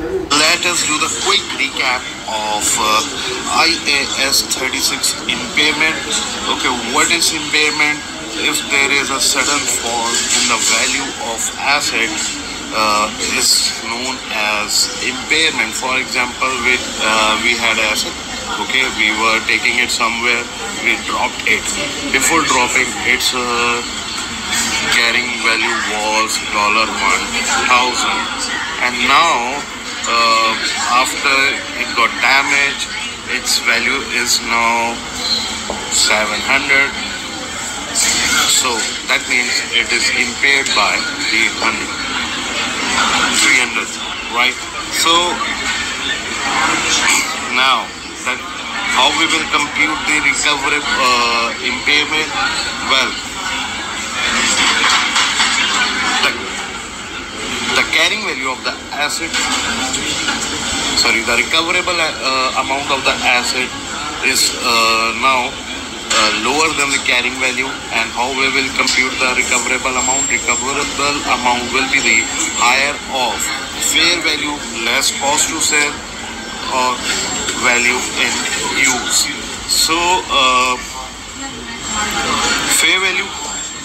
Let us do the quick recap of IAS 36 impairment. Okay, what is impairment? If there is a sudden fall in the value of asset, is known as impairment. For example, we had asset. Okay, we were taking it somewhere. We dropped it. Before dropping, its carrying value was $1,000, and now after it got damaged, its value is now 700. So that means it is impaired by the 300, right? So now that how we will compute the recovery impairment? Well, the carrying value of the asset, the recoverable amount of the asset is now lower than the carrying value. And how we will compute the recoverable amount? Recoverable amount will be the higher of fair value less cost to sell or value in use. So fair value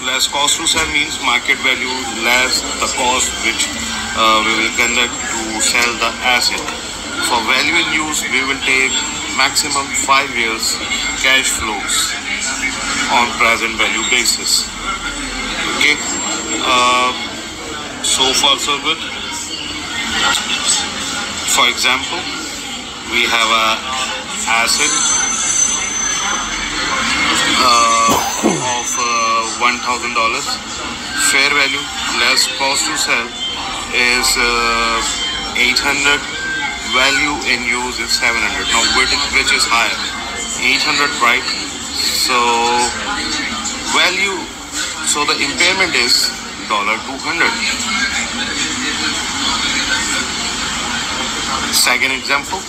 less cost to sell means market value less the cost which we will conduct to sell the asset. For value in use, we will take maximum 5 years cash flows on present value basis. Okay, so far so good. For example, we have a asset of $1,000. Fair value less cost to sell is 800. Value in use is 700. Now which is higher? 800, right? So value, so the impairment is $200. Second example,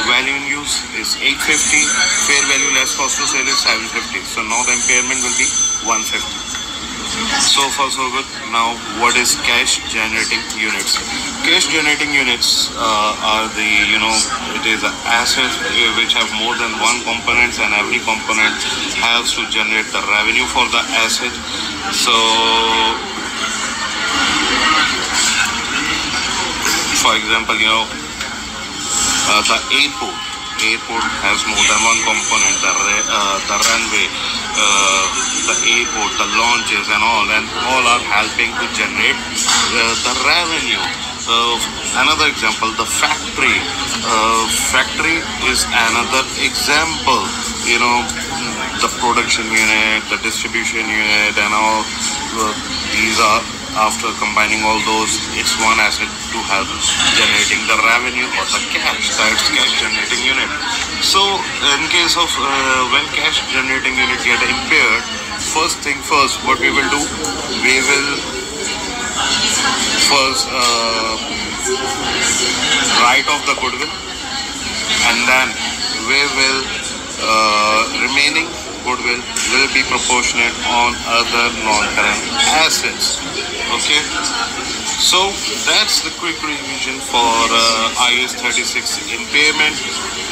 value in use is 850. Fair value less cost to sell is 750. So now the impairment will be 150. So far so good. Now what is cash generating units? Cash generating units are the, it is an asset which have more than one component, and every component has to generate the revenue for the asset. So for example, the airport has more than one component, the runway, the airport, the launches and all are helping to generate the revenue. Another example, the factory. Factory is another example. The production unit, the distribution unit and all, these are, after combining all those, it's one asset to have generating the revenue or the cash. That's cash generating unit. So in case of when cash generating unit get impaired, first thing first, what we will do, we will first write off the goodwill, and then we will remaining goodwill will be proportionate on other non-current assets. Okay, so that's the quick revision for IAS 36 impairment,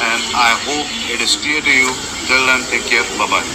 and I hope it is clear to you. Till then, take care. Bye bye.